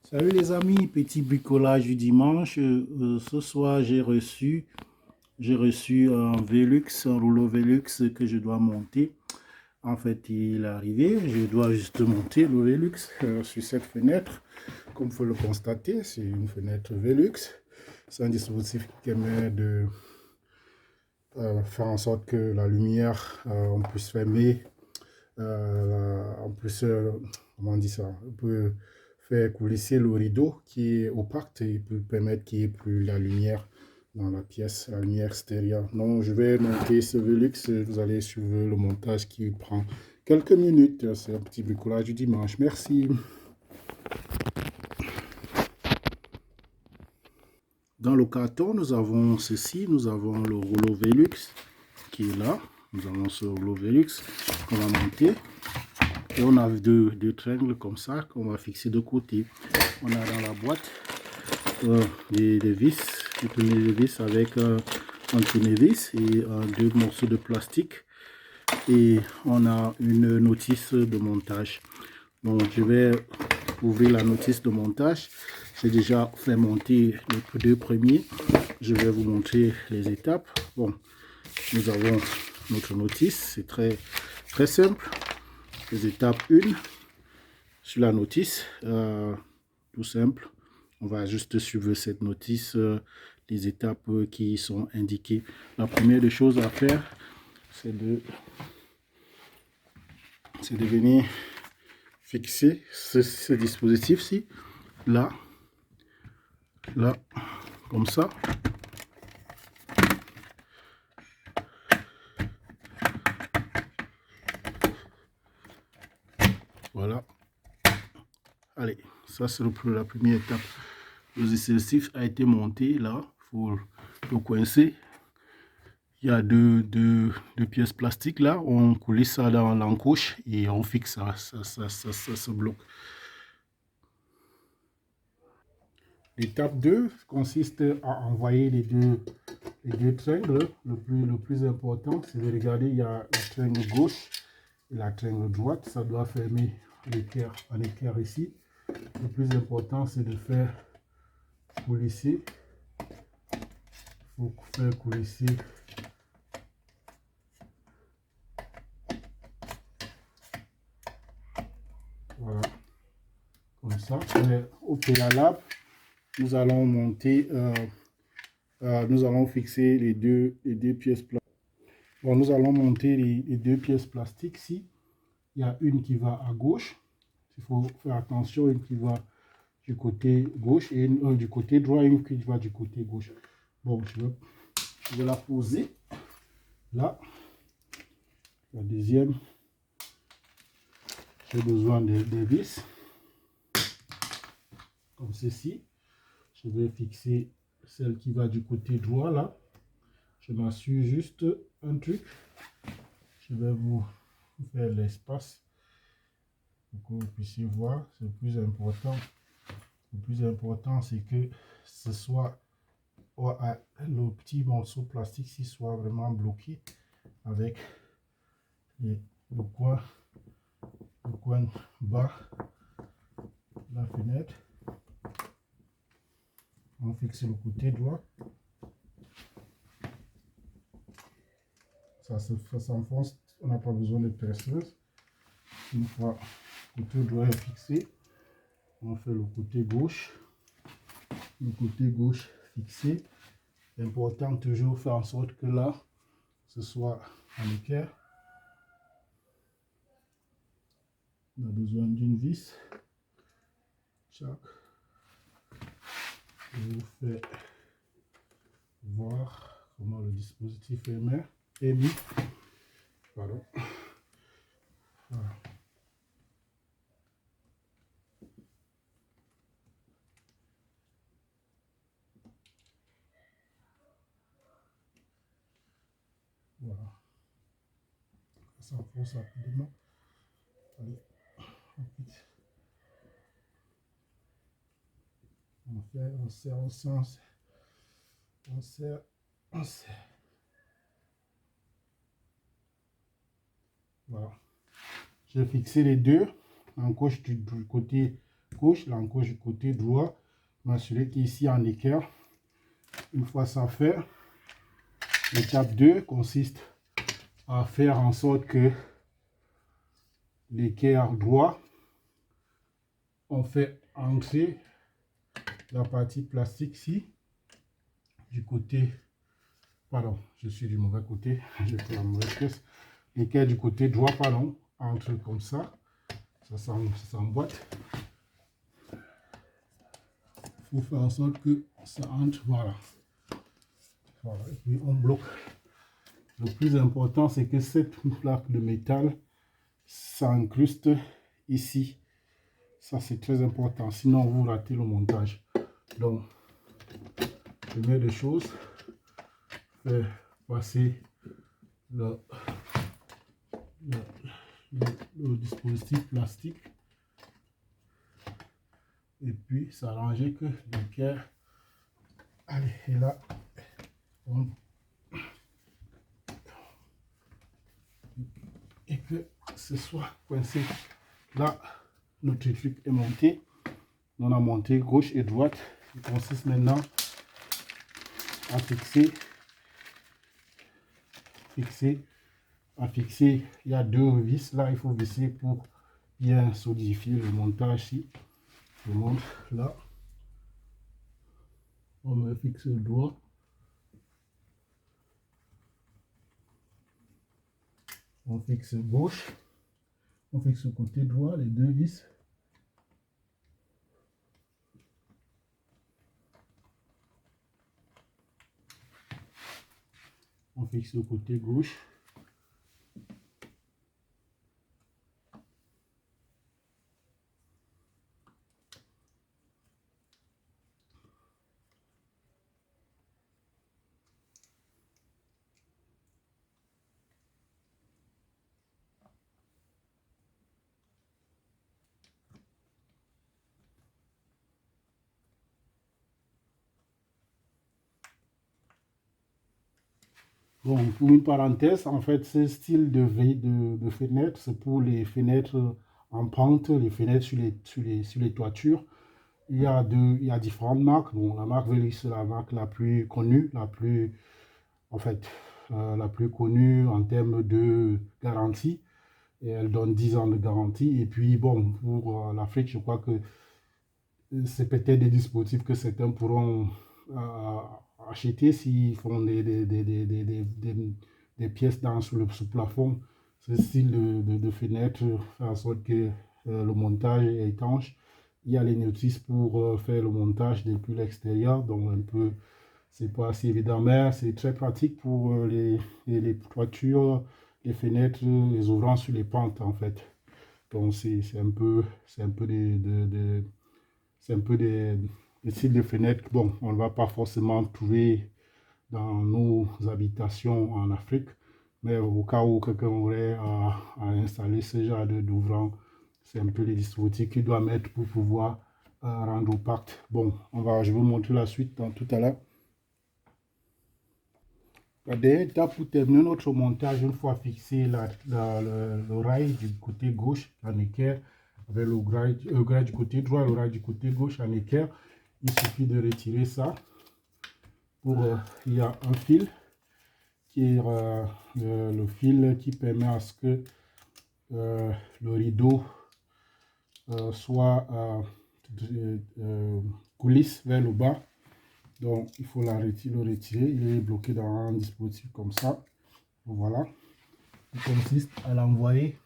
Salut les amis, petit bricolage du dimanche. Ce soir, j'ai reçu un Velux, un rouleau Velux que je dois monter. En fait, il est arrivé, je dois juste monter le Velux sur cette fenêtre. Comme vous le constatez, c'est une fenêtre Velux. C'est un dispositif qui permet de faire en sorte que la lumière, on puisse fermer, on puisse, comment on dit ça, on peut faire coulisser le rideau qui est opaque et peut permettre qu'il n'y ait plus la lumière dans la pièce, la lumière extérieure. Donc, je vais monter ce Velux, vous allez suivre le montage qui prend quelques minutes. C'est un petit bricolage du dimanche. Merci. Dans le carton, nous avons ceci, nous avons le rouleau Velux qui est là. Nous avons ce rouleau Velux qu'on va monter. Et on a deux triangles comme ça qu'on va fixer de côté. On a dans la boîte des vis, des tournevis avec un tournevis et deux morceaux de plastique. Et on a une notice de montage. Donc je vais ouvrir la notice de montage. J'ai déjà fait monter les deux premiers. Je vais vous montrer les étapes. Bon, nous avons notre notice. C'est très simple. Les étapes 1 sur la notice. Tout simple. On va juste suivre cette notice, les étapes qui sont indiquées. La première des choses à faire, c'est de venir fixer ce dispositif-ci, là, comme ça. Voilà. Allez, ça c'est la première étape. Le dispositif a été monté là, il faut le coincer. Il y a deux pièces plastiques là, on coulisse ça dans l'encoche et on fixe ça se bloque. L'étape 2 consiste à envoyer les deux triangles. Le plus important, c'est de regarder, il y a la triangle gauche et la triangle droite. Ça doit fermer en équerre ici. Le plus important, c'est de faire coulisser. Il faut faire coulisser voilà, comme ça. Et au préalable, nous allons monter, nous allons fixer les deux pièces plastiques. Bon, nous allons monter les deux pièces plastiques ici. Il y a une qui va à gauche. Il faut faire attention, une qui va du côté gauche et une du côté droit et une qui va du côté gauche. Bon, je vais la poser là. La deuxième, j'ai besoin des vis comme ceci. Je vais fixer celle qui va du côté droit là. Je m'assure juste un truc. Je vais vous faire l'espace pour que vous puissiez voir. C'est le plus important. Le plus important, c'est que ce soit le petit morceau plastique ci soit vraiment bloqué avec le coin bas de la fenêtre. On fixe le côté droit. Ça s'enfonce, on n'a pas besoin de perceuse. Une fois le côté droit est fixé, on fait le côté gauche. Le côté gauche fixé. C'est important toujours faire en sorte que là, ce soit en équerre. On a besoin d'une vis. Chaque. Je vous fais voir comment le dispositif est mis. Pardon. Voilà. Voilà. Ça s'enfonce rapidement. Allez, rapide. On serre. Voilà. J'ai fixé les deux en gauche du côté gauche, l'encoche du côté droit. M'assurer qu'ici en équerre. Une fois ça fait, l'étape 2 consiste à faire en sorte que l'équerre droit, on fait entrer la partie plastique ici, du côté, pardon, je suis du mauvais côté, je fais la mauvaise pièce. L'équerre du côté droit, pardon, entre comme ça, ça s'emboîte. Il faut faire en sorte que ça entre, voilà. Voilà, et puis on bloque. Le plus important, c'est que cette plaque de métal s'incruste ici. Ça, c'est très important, sinon vous ratez le montage. Donc, première des choses, faire passer le dispositif plastique et puis s'arranger que l'équerre, allez, et là, et que ce soit coincé. Là, notre truc est monté. On a monté gauche et droite. Il consiste maintenant à fixer. Il y a 2 vis là, il faut visser pour bien solidifier le montage ici. Je montre là. On me fixe le doigt. On fixe gauche. On fixe le côté droit, les 2 vis. On fixe le côté gauche. Bon, pour une parenthèse, en fait, ce style de fenêtre, c'est pour les fenêtres en pente, les fenêtres sur les toitures. Il y a différentes marques. Bon, la marque Velux, c'est la marque la plus connue, la plus connue en termes de garantie. Et elle donne 10 ans de garantie. Et puis, bon, pour l'Afrique, je crois que c'est peut-être des dispositifs que certains pourront acheter s'ils font des pièces sous le sous-plafond. Ce style de fenêtre fait en sorte que le montage est étanche. Il y a les notices pour faire le montage depuis l'extérieur, donc un peu, c'est pas assez évident, mais c'est très pratique pour les toitures, les fenêtres, les ouvrants sur les pentes en fait. Donc c'est un peu des styles de fenêtres. Bon, on ne va pas forcément trouver dans nos habitations en Afrique, mais au cas où quelqu'un aurait à installer ce genre d'ouvrant, c'est un peu les dispositifs qu'il doit mettre pour pouvoir rendre au pacte. Bon, je vais vous montrer la suite tout à l'heure. La dernière étape pour terminer notre montage, une fois fixé le rail du côté gauche en équerre, avec le rail du côté droit et le rail du côté gauche en équerre, il suffit de retirer ça. Il y a un fil qui est le fil qui permet à ce que le rideau soit coulisse vers le bas. Donc il faut le retirer. Il est bloqué dans un dispositif comme ça. Voilà. Il consiste à l'envoyer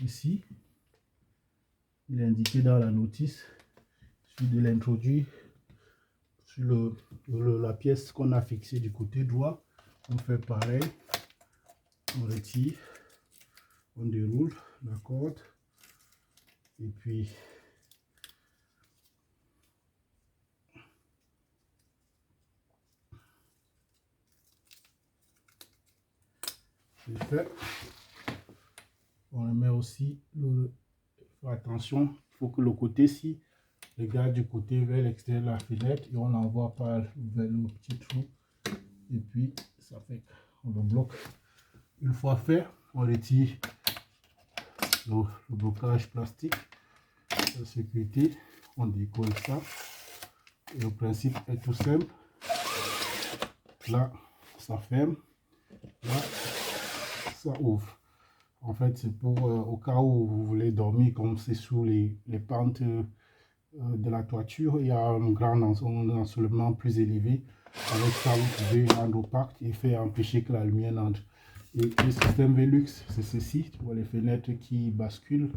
ici. Il est indiqué dans la notice. Il suffit de l'introduire sur la pièce qu'on a fixée du côté droit. On fait pareil. On retire. On déroule la corde. Et puis c'est fait. On remet aussi attention, il faut que le côté-ci regarde du côté vers l'extérieur de la fenêtre et on l'envoie par vers le petit trou. Et puis ça fait qu'on le bloque. Une fois fait, on retire le blocage plastique. la sécurité, on décolle ça. Et le principe est tout simple. Là, ça ferme. Là, ça ouvre. En fait, c'est pour au cas où vous voulez dormir, comme c'est sous les pentes de la toiture, il y a un grand ensoleillement plus élevé. Avec ça, vous pouvez rendre opaque et faire empêcher que la lumière n'entre. Et le système Velux, c'est ceci. Tu vois les fenêtres qui basculent.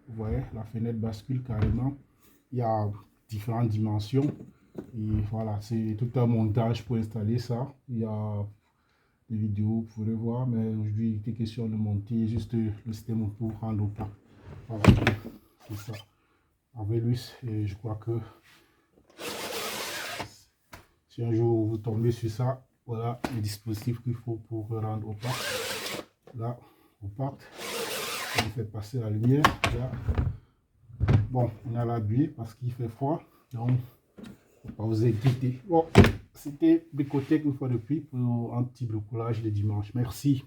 Vous voyez, la fenêtre bascule carrément. Il y a différentes dimensions. Et voilà, c'est tout un montage pour installer ça. Il y a des vidéos, vous pouvez voir, mais aujourd'hui, il était question de monter juste le système pour rendre opaque. Voilà, c'est ça. En Velux, et je crois que si un jour vous tombez sur ça, voilà le dispositif qu'il faut pour rendre opaque. Là, opaque, on fait passer la lumière. Là, bon, on a l'appuyé parce qu'il fait froid, donc faut pas vous inquiéter. Bon, c'était Bricothèque une fois de plus pour un petit bricolage de dimanche. Merci.